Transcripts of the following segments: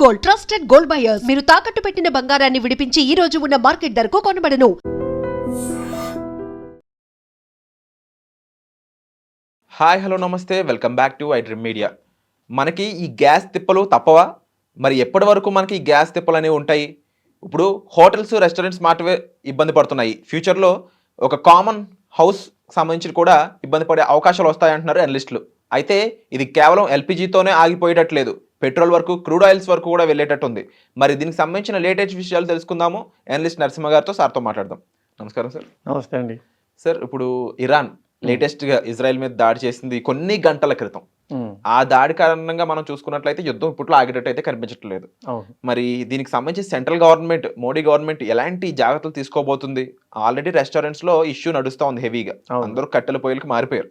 Gold, trusted gold buyers. మీరు తాకట్టు పెట్టిన బంగారాన్ని విడిపించి ఈ రోజు ఉన్న మార్కెట్ ధరకు కొనబడను. హాయ్ హలో నమస్తే, welcome back to I dream media. మనకి ఈ గ్యాస్ తిప్పలు తప్పవా? మరి ఎప్పటి వరకు మనకి ఈ గ్యాస్ తిప్పలు అనేవి ఉంటాయి? ఇప్పుడు హోటల్స్, రెస్టారెంట్స్ మాత్రమే ఇబ్బంది పడుతున్నాయి. ఫ్యూచర్లో ఒక కామన్ హౌస్ సంబంధించి కూడా ఇబ్బంది పడే అవకాశాలు వస్తాయంటున్నారు అనలిస్టులు. అయితే ఇది కేవలం ఎల్పిజితోనే ఆగిపోయేటట్లేదు, పెట్రోల్ వరకు, క్రూడ్ ఆయిల్స్ వరకు కూడా వెళ్ళేటట్టు ఉంది. మరి దీనికి సంబంధించిన లేటెస్ట్ విషయాలు తెలుసుకుందాము. అనలిస్ట్ నరసింహ గారితో సార్తో మాట్లాడదాం. నమస్కారం సార్. నమస్తే అండి. సార్, ఇప్పుడు ఇరాన్ లేటెస్ట్గా ఇజ్రాయెల్ మీద దాడి చేసింది కొన్ని గంటల క్రితం. ఆ దాడి కారణంగా మనం చూసుకున్నట్లయితే యుద్ధం ఇప్పట్లో ఆగేటట్టు అయితే కనిపించట్లేదు. మరి దీనికి సంబంధించి సెంట్రల్ గవర్నమెంట్, మోడీ గవర్నమెంట్ ఎలాంటి జాగ్రత్తలు తీసుకోబోతుంది? ఆల్రెడీ రెస్టారెంట్స్ లో ఇష్యూ నడుస్తూ ఉంది హెవీగా, అందరూ కట్టెల పొయ్యిలకి మారిపోయారు.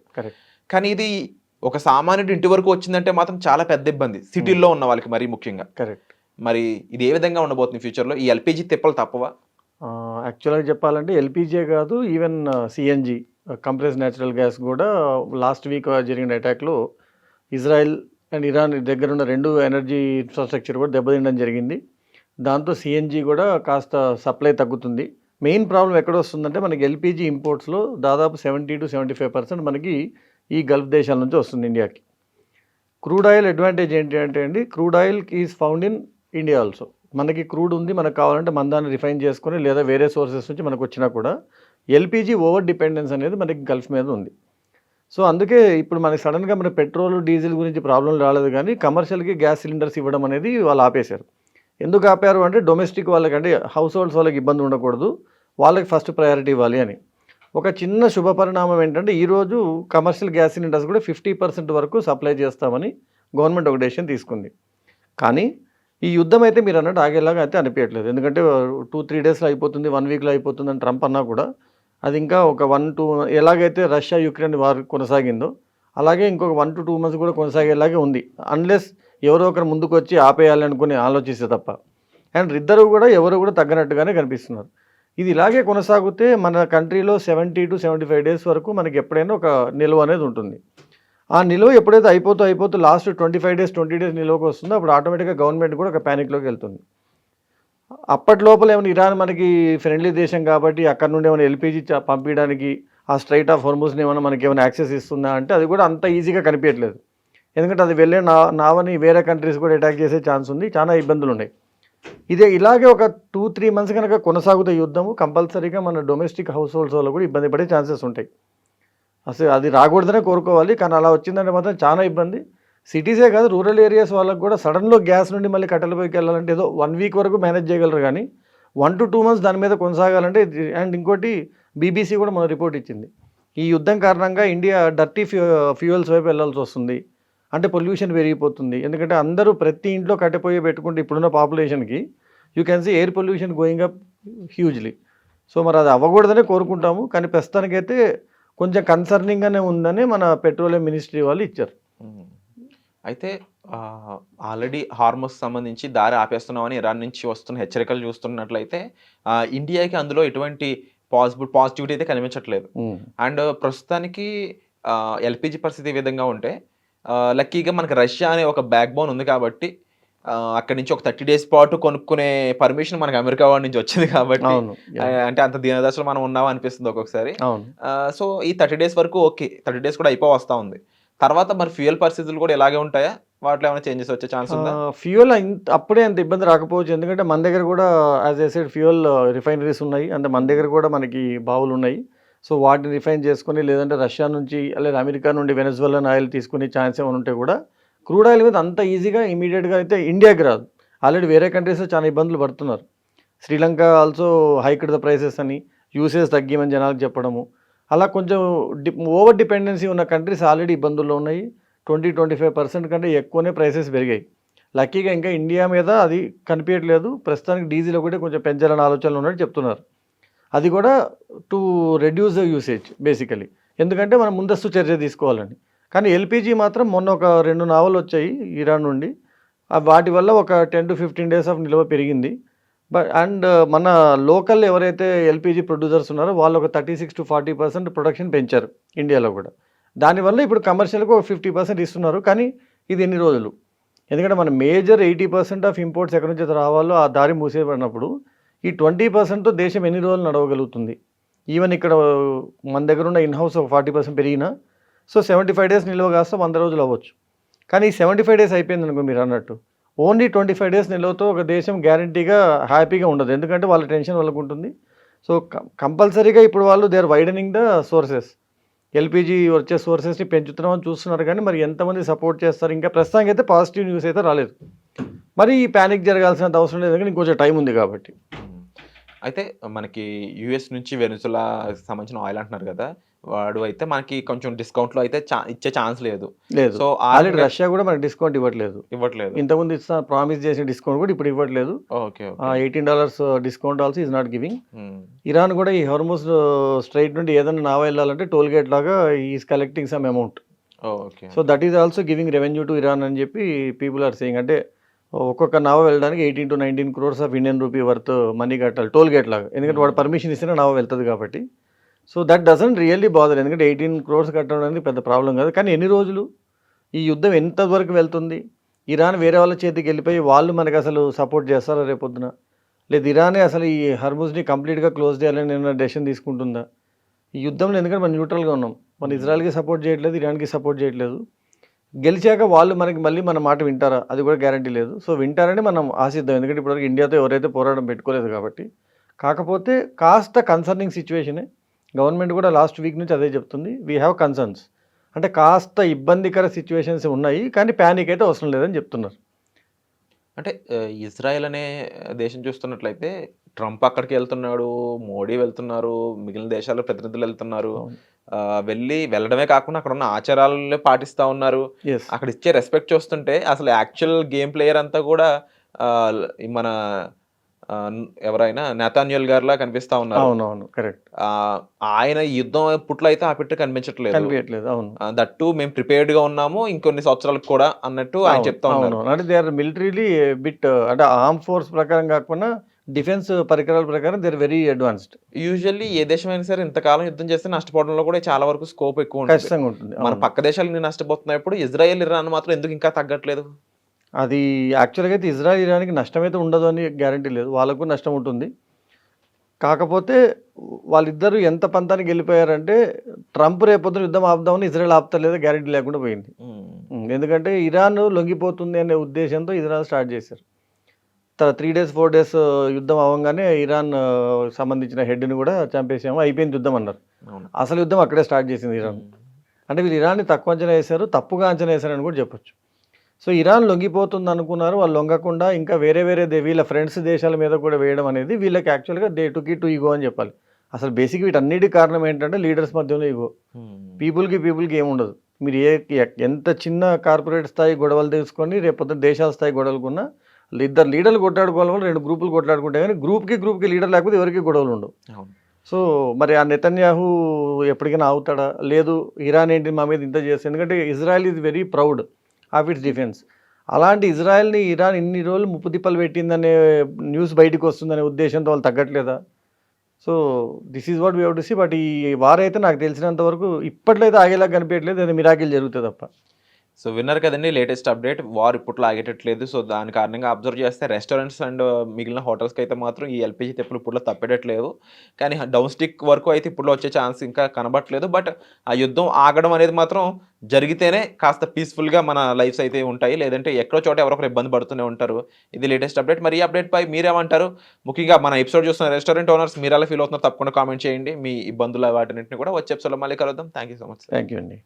కానీ ఇది ఒక సామాన్యుడి ఇంటి వరకు వచ్చిందంటే మాత్రం చాలా పెద్ద ఇబ్బంది, సిటీల్లో ఉన్న వాళ్ళకి మరీ ముఖ్యంగా. మరి ఇది ఏ విధంగా ఉండబోతుంది ఫ్యూచర్లో? ఈ ఎల్పిజి తిప్పలు తప్పవా? యాక్చువల్గా చెప్పాలంటే ఎల్పిజే కాదు, even CNG, compress natural gas కూడా లాస్ట్ వీక్ జరిగిన అటాక్లో ఇజ్రాయెల్ అండ్ ఇరాన్ దగ్గర ఉన్న రెండు ఎనర్జీ ఇన్ఫ్రాస్ట్రక్చర్ కూడా దెబ్బతినడం జరిగింది. దాంతో సిఎన్జి కూడా కాస్త సప్లై తగ్గుతుంది. మెయిన్ ప్రాబ్లం ఎక్కడ వస్తుందంటే మనకి ఎల్పిజి ఇంపోర్ట్స్లో దాదాపు 70 to 75% మనకి ఈ గల్ఫ్ దేశాల నుంచి వస్తుంది ఇండియాకి. క్రూడ్ ఆయిల్ అడ్వాంటేజ్ ఏంటి అంటే అండి, crude oil is found in India also. మనకి క్రూడ్ ఉంది, మనకు కావాలంటే మన దాన్ని రిఫైన్ చేసుకొని లేదా వేరే సోర్సెస్ నుంచి మనకు వచ్చినా కూడా ఎల్పిజి ఓవర్ డిపెండెన్స్ అనేది మనకి గల్ఫ్ మీద ఉంది. సో అందుకే ఇప్పుడు మనకి సడన్గా మన పెట్రోల్, డీజిల్ గురించి ప్రాబ్లం రాలేదు, కానీ కమర్షియల్కి గ్యాస్ సిలిండర్స్ ఇవ్వడం అనేది వాళ్ళు ఆపేశారు. ఎందుకు ఆపారు అంటే డొమెస్టిక్ వాళ్ళకి, అంటే హౌస్ హోల్డ్స్ వాళ్ళకి ఇబ్బంది ఉండకూడదు, వాళ్ళకి ఫస్ట్ ప్రయారిటీ ఇవ్వాలి అని. ఒక చిన్న శుభ పరిణామం ఏంటంటే ఈరోజు కమర్షియల్ గ్యాస్ సిలిండర్స్ కూడా 50% వరకు సప్లై చేస్తామని గవర్నమెంట్ ఒక డెసిషన్ తీసుకుంది. కానీ ఈ యుద్ధం అయితే మీరు అన్నట్టు ఆగేలాగా అయితే అనిపించట్లేదు. ఎందుకంటే 2-3 డేస్లో అయిపోతుంది, 1 వీక్లో అయిపోతుంది అని ట్రంప్ అన్నా కూడా అది ఇంకా ఒక 1-2, ఎలాగైతే రష్యా యుక్రెయిన్ వార్ కొనసాగిందో అలాగే ఇంకొక 1 to 2 months కూడా కొనసాగేలాగే ఉంది, అన్లెస్ ఎవరో ఒకరు ముందుకు వచ్చి ఆపేయాలి అనుకుని ఆలోచిస్తే తప్ప. అండ్ ఇద్దరు కూడా ఎవరు కూడా తగ్గనట్టుగానే కనిపిస్తున్నారు. ఇది ఇలాగే కొనసాగితే మన కంట్రీలో 70 to 75 days వరకు మనకి ఎప్పుడైనా ఒక నిల్వ అనేది ఉంటుంది. ఆ నిల్వ ఎప్పుడైతే అయిపోతూ లాస్ట్ 25 days 20 days నిల్వకు వస్తుందో అప్పుడు ఆటోమేటిక్గా గవర్నమెంట్ కూడా ఒక ప్యానిక్లోకి వెళ్తుంది. అప్పటి లోపల ఏమైనా ఇరాన్ మనకి ఫ్రెండ్లీ దేశం కాబట్టి అక్కడ నుండి ఏమైనా ఎల్పిజి పంపించడానికి ఆ స్ట్రైట్ ఆఫ్ హోర్ముజ్ని ఏమైనా మనకి ఏమైనా యాక్సెస్ ఇస్తుందా అంటే అది కూడా అంత ఈజీగా కనిపించట్లేదు. ఎందుకంటే అది వెళ్ళే నావని వేరే కంట్రీస్ కూడా అటాక్ చేసే ఛాన్స్ ఉంది, చాలా ఇబ్బందులు ఉన్నాయి. ఇలాగే ఒక 2-3 months కనుక కొనసాగుతే యుద్ధము కంపల్సరీగా మన డొమెస్టిక్ హౌస్ హోల్డ్స్ వాళ్ళు కూడా ఇబ్బంది పడే ఛాన్సెస్ ఉంటాయి. అసలు అది రాకూడదనే కోరుకోవాలి, కానీ అలా వచ్చిందంటే మాత్రం చాలా ఇబ్బంది. సిటీసే కాదు, రూరల్ ఏరియాస్ వాళ్ళకి కూడా సడన్లో గ్యాస్ నుండి మళ్ళీ కట్టెలపైకి వెళ్ళాలంటే ఏదో 1 week వరకు మేనేజ్ చేయగలరు, కానీ 1 to 2 months దాని మీద కొనసాగాలంటే. అండ్ ఇంకోటి బీబీసీ కూడా మన రిపోర్ట్ ఇచ్చింది, ఈ యుద్ధం కారణంగా ఇండియా డర్టీ ఫ్యూయల్స్ వైపు వెళ్ళాల్సి వస్తుంది. అంటే పొల్యూషన్ పెరిగిపోతుంది, ఎందుకంటే అందరూ ప్రతి ఇంట్లో కట్టెపోయి పెట్టుకుంటే ఇప్పుడున్న పాపులేషన్కి you can see air pollution going up hugely. So మరి అది అవ్వకూడదనే కోరుకుంటాము, కానీ ప్రస్తుతానికైతే కొంచెం కన్సర్నింగ్గానే ఉందని మన పెట్రోలియం మినిస్ట్రీ వాళ్ళు ఇచ్చారు. అయితే ఆల్రెడీ హార్మోస్ సంబంధించి దారి ఆపేస్తున్నామని ఇరాన్ నుంచి వస్తున్న హెచ్చరికలు చూస్తున్నట్లయితే ఇండియాకి అందులో ఎటువంటి పాజిటివిటీ అయితే కనిపించట్లేదు. అండ్ ప్రస్తుతానికి ఎల్పిజి పరిస్థితి ఈ విధంగా ఉంటే లక్కీగా మనకి రష్యా అనే ఒక బ్యాక్ బోన్ ఉంది కాబట్టి అక్కడి నుంచి ఒక 30 days పాటు కొనుక్కునే పర్మిషన్ మనకి అమెరికా వాడి నుంచి వచ్చింది కాబట్టి, అంటే అంత దీనదశలో మనం ఉన్నాం అనిపిస్తుంది ఒక్కొక్కసారి. సో ఈ 30 days వరకు ఓకే, 30 days కూడా అయిపోవస్తా ఉంది. తర్వాత మరి ఫ్యూయల్ పరిస్థితులు కూడా ఇలాగే ఉంటాయా? వాటిలో ఏమైనా చేంజెస్ వచ్చే ఛాన్స్ ఉందా? ఫ్యూయల్ అప్పుడే అంత ఇబ్బంది రాకపోవచ్చు, ఎందుకంటే మన దగ్గర కూడా as a side fuel refineries ఉన్నాయి, అంటే మన దగ్గర కూడా మనకి బావులు ఉన్నాయి. సో వాటిని రిఫైన్ చేసుకుని, లేదంటే రష్యా నుంచి లేదా అమెరికా నుండి వెనెజువెలాన్ ఆయిల్ తీసుకునే ఛాన్స్ ఏమైనా ఉంటే కూడా క్రూడ్ ఆయిల్ మీద అంత ఈజీగా ఇమీడియట్గా అయితే ఇండియాకి రాదు. ఆల్రెడీ వేరే కంట్రీస్లో చాలా ఇబ్బందులు పడుతున్నారు. Sri Lanka also hiked the prices అని, యూసేజ్ తగ్గిమని జనాలకు చెప్పడము, అలా కొంచెం ఓవర్ డిపెండెన్సీ ఉన్న కంట్రీస్ ఆల్రెడీ ఇబ్బందుల్లో ఉన్నాయి. 20-25% కంటే ఎక్కువనే ప్రైసెస్ పెరిగాయి. లక్కీగా ఇంకా ఇండియా మీద అది కనిపించట్లేదు. ప్రస్తుతానికి డీజిల్ ఒకటి కొంచెం పెంచాలని ఆలోచనలు ఉన్నట్టు చెప్తున్నారు. అది కూడా to reduce the usage basically, ఎందుకంటే మనం ముందస్తు చర్య తీసుకోవాలని. కానీ ఎల్పిజి మాత్రం మొన్న ఒక 2 నావలు వచ్చాయి ఇరాన్ నుండి, వాటి వల్ల ఒక 10 to 15 days ఆఫ్ నిల్వ పెరిగింది. అండ్ మన లోకల్ ఎవరైతే ఎల్పిజి ప్రొడ్యూసర్స్ ఉన్నారో వాళ్ళు ఒక 36 to 40% ప్రొడక్షన్ పెంచారు ఇండియాలో కూడా. దానివల్ల ఇప్పుడు కమర్షియల్గా ఒక 50% ఇస్తున్నారు. కానీ ఇది ఎన్ని రోజులు? ఎందుకంటే మన మేజర్ 80% ఆఫ్ ఇంపోర్ట్స్ ఎక్కడి నుంచి రావాలో ఆ దారి మూసేయబడినప్పుడు ఈ 20%తో దేశం ఎన్ని రోజులు నడవగలుగుతుంది? ఈవెన్ ఇక్కడ మన దగ్గర ఉన్న ఇన్హౌస్ ఒక 40% పెరిగినా సో 75 డేస్ నిల్వ కాస్త 100 రోజులు అవ్వచ్చు. కానీ ఈ 75 డేస్ అయిపోయింది అనుకో మీరు అన్నట్టు, ఓన్లీ 25 డేస్ నిల్వతో ఒక దేశం గ్యారంటీగా హ్యాపీగా ఉండదు. ఎందుకంటే వాళ్ళ టెన్షన్ వాళ్ళకు ఉంటుంది. సో కంపల్సరీగా ఇప్పుడు వాళ్ళు they are widening the sources, LPG వచ్చే సోర్సెస్ని పెంచుతున్నామని చూస్తున్నారు. కానీ మరి ఎంతమంది సపోర్ట్ చేస్తారు? ఇంకా ప్రస్తుతానికి అయితే పాజిటివ్ న్యూస్ అయితే రాలేదు. మరి ఈ ప్యానిక్ జరగాల్సినంత అవసరం లేదు, ఎందుకంటే ఇంకొంచెం టైం ఉంది కాబట్టి. అయితే మనకి యూఎస్ నుంచి వెనుజులా సంబంధించిన ఆయిల్ అంటున్నారు కదా, వాడు అయితే మనకి కొంచెం డిస్కౌంట్లో అయితే ఇచ్చే ఛాన్స్ లేదు. లేదు. సో ఆల్రెడీ రష్యా కూడా మనకి డిస్కౌంట్ ఇవ్వట్లేదు. ఇవ్వట్లేదు. ఇంతకుముందు ప్రామిస్ చేసిన డిస్కౌంట్ కూడా ఇప్పుడు ఇవ్వట్లేదు. Okay. $18 discount also is not giving. Iran కూడా ఈ హోర్ముజ్ స్ట్రైట్ నుండి ఏదైనా నావా వెళ్ళాలంటే టోల్ గేట్ లాగా is collecting some amount. Okay. So that is also giving revenue to Iran అని చెప్పి పీపుల్ ఆర్ సేయింగ్. అంటే ఒక్కొక్క నావ వెళ్ళడానికి 18 to 19 crores of Indian rupee worth money కట్టాలి టోల్ గేట్ లాగా, ఎందుకంటే వాడు పర్మిషన్ ఇస్తేనే నావ వెళ్తుంది కాబట్టి. So that doesn't really bother, ఎందుకంటే 18 crores కట్టడం అనేది పెద్ద ప్రాబ్లం కాదు. కానీ ఎన్ని రోజులు ఈ యుద్ధం ఎంతవరకు వెళ్తుంది? ఇరాన్ వేరే వాళ్ళ చేతికి వెళ్ళిపోయి వాళ్ళు మనకు అసలు సపోర్ట్ చేస్తారా రేపొద్దున? లేదు ఇరానే అసలు ఈ హర్ముజ్ని కంప్లీట్గా క్లోజ్ చేయాలని నేను డెసిషన్ తీసుకుంటుందా? ఈ యుద్ధంలో ఎందుకంటే మనం న్యూట్రల్గా ఉన్నాం, మన ఇజ్రాయెల్కి సపోర్ట్ చేయట్లేదు, ఇరాన్కి సపోర్ట్ చేయట్లేదు. గెలిచాక వాళ్ళు మనకి మళ్ళీ మన మాట వింటారా? అది కూడా గ్యారంటీ లేదు. సో వింటారని మనం ఆశిద్దాం, ఎందుకంటే ఇప్పటివరకు ఇండియాతో ఎవరైతే పోరాటం పెట్టుకోలేదు కాబట్టి. కాకపోతే కాస్త కన్సర్నింగ్ సిచ్యువేషనే. గవర్నమెంట్ కూడా లాస్ట్ వీక్ నుంచి అదే చెప్తుంది, వీ హ్యావ్ కన్సర్న్స్. అంటే కాస్త ఇబ్బందికర సిచ్యువేషన్స్ ఉన్నాయి, కానీ ప్యానిక్ అయితే అవసరం లేదని చెప్తున్నారు. అంటే ఇజ్రాయెల్ అనే దేశం చూస్తున్నట్లయితే ట్రంప్ అక్కడికి వెళ్తున్నాడు, మోడీ వెళ్తున్నారు, మిగిలిన దేశాల ప్రతినిధులు వెళ్తున్నారు. వెళ్ళడమే కాకుండా అక్కడ ఉన్న ఆచారాలనే పాటిస్తూ ఉన్నారు. అక్కడ ఇచ్చే రెస్పెక్ట్ చూస్తుంటే అసలు యాక్చువల్ గేమ్ ప్లేయర్ అంతా కూడా మన ఎవరైనా నెతాన్యాహు గారిలా కనిపిస్తా ఉన్నారు. అవునవును, కరెక్ట్. ఆయన యుద్ధం పుట్లో అయితే ఆ పెట్టు కనిపించట్లేదు. అవును, దట్టు మేము ప్రిపేర్డ్ గా ఉన్నాము ఇంకొన్ని సంవత్సరాలకు కూడా అన్నట్టు ఆయన చెప్తా ఉన్నారు. అంటే దే ఆర్ మిలిటరీలీ బిట్, అంటే ఆర్మ్ ఫోర్స్ ప్రకారం కాకుండా డిఫెన్స్ పరికరాల ప్రకారం they are very advanced. Usually ఏ దేశమైనా సరే ఇంతకాలం యుద్ధం చేస్తే నష్టపోవడంలో కూడా చాలా వరకు స్కోప్ ఎక్కువ ఉంటుంది. మన పక్క దేశాలు నష్టపోతున్నప్పుడు ఇజ్రాయెల్ ఇరాన్ మాత్రం ఎందుకు ఇంకా తగ్గట్లేదు? అది యాక్చువల్గా అయితే ఇజ్రాయెల్ ఇరాన్కి నష్టం అయితే ఉండదు అని గ్యారంటీ లేదు, వాళ్ళకు నష్టం ఉంటుంది. కాకపోతే వాళ్ళిద్దరూ ఎంత పంతానికి వెళ్ళిపోయారంటే ట్రంప్ రేపొద్దున యుద్ధం ఆపుదామని ఇజ్రాయెల్ ఆపుతలేదో గ్యారంటీ లేకుండా పోయింది. ఎందుకంటే ఇరాన్ లొంగిపోతుంది అనే ఉద్దేశంతో ఇజ్రాయెల్ స్టార్ట్ చేశారు. 3 days 4 days యుద్ధం అవ్వగానే ఇరాన్ సంబంధించిన హెడ్ని కూడా చంపేసాము, అయిపోయింది యుద్ధం అన్నారు. అసలు యుద్ధం అక్కడే స్టార్ట్ చేసింది ఇరాన్. అంటే వీళ్ళు ఇరాన్ని తక్కువ అంచనా వేశారు, తప్పుగా అంచనా వేశారని కూడా చెప్పొచ్చు. సో ఇరాన్ లొంగిపోతుంది అనుకున్నారు, వాళ్ళు లొంగకుండా ఇంకా వేరే వీళ్ళ ఫ్రెండ్స్ దేశాల మీద కూడా వేయడం అనేది వీళ్ళకి యాక్చువల్గా they took it to ego అని చెప్పాలి. అసలు బేసిక్ వీటన్నిటి కారణం ఏంటంటే లీడర్స్ మధ్యలో ఈగో. పీపుల్కి ఏముండదు. మీరు ఎంత చిన్న కార్పొరేట్ స్థాయి గొడవలు తీసుకొని రేపొద్దున దేశాల స్థాయి గొడవలుకున్నా ఇద్దరు లీడర్లు కొట్లాడుకోవాలి, 2 గ్రూపులు కొట్లాడుకుంటే కానీ గ్రూప్కి లీడర్ లేకపోతే ఎవరికి గొడవలు ఉండవు. సో మరి ఆ నెతన్యాహు ఎప్పటికైనా ఆగుతాడా? లేదు ఇరాన్ ఏంటి మా మీద ఇంత చేస్తుంది, ఎందుకంటే Israel is very proud of it's defence. అలాంటి ఇజ్రాయెల్ని ఇరాన్ ఇన్ని రోజులు ముప్పు తిప్పలు పెట్టిందనే న్యూస్ బయటకు వస్తుందనే ఉద్దేశంతో వాళ్ళు తగ్గట్లేదా? So this is what we have to see. But ఈ వారైతే నాకు తెలిసినంత వరకు ఇప్పట్లో అయితే ఆగేలాగా కనిపించట్లేదు, అది మిరాకిల్ జరుగుతుంది తప్ప. సో విన్నారు కదండి లేటెస్ట్ అప్డేట్, వార్ ఇప్పట్లో ఆగేటట్లేదు. సో దాని కారణంగా అబ్జర్వ్ చేస్తే రెస్టారెంట్స్ అండ్ మిగిలిన హోటల్స్కి అయితే మాత్రం ఈ ఎల్పిజి తెప్పులు ఇప్పట్లో తప్పేటట్లేదు. కానీ డౌన్ స్టిక్ వరకు అయితే ఇప్పుడు వచ్చే ఛాన్స్ ఇంకా కనబట్లేదు. బట్ ఆ యుద్ధం ఆగడం అనేది మాత్రం జరిగితేనే కాస్త పీస్ఫుల్గా మన లైఫ్స్ అయితే ఉంటాయి, లేదంటే ఎక్కడో చోట ఎవరొకరు ఇబ్బంది పడుతూనే ఉంటారు. ఇది లేటెస్ట్ అప్డేట్. మరి ఈ అప్డేట్ పై మీరేమంటారు? ముఖ్యంగా మన ఎపిసోడ్ చూస్తున్న రెస్టారెంట్ ఓనర్స్ మీరు ఎలా ఫీల్ అవుతున్నారు తప్పకుండా కామెంట్ చేయండి. మీ ఇబ్బందులు వాటిని కూడా వచ్చే ఎపిసోడ్లో మళ్ళీ కలుద్దాం. Thank you so much. Thank you అండి.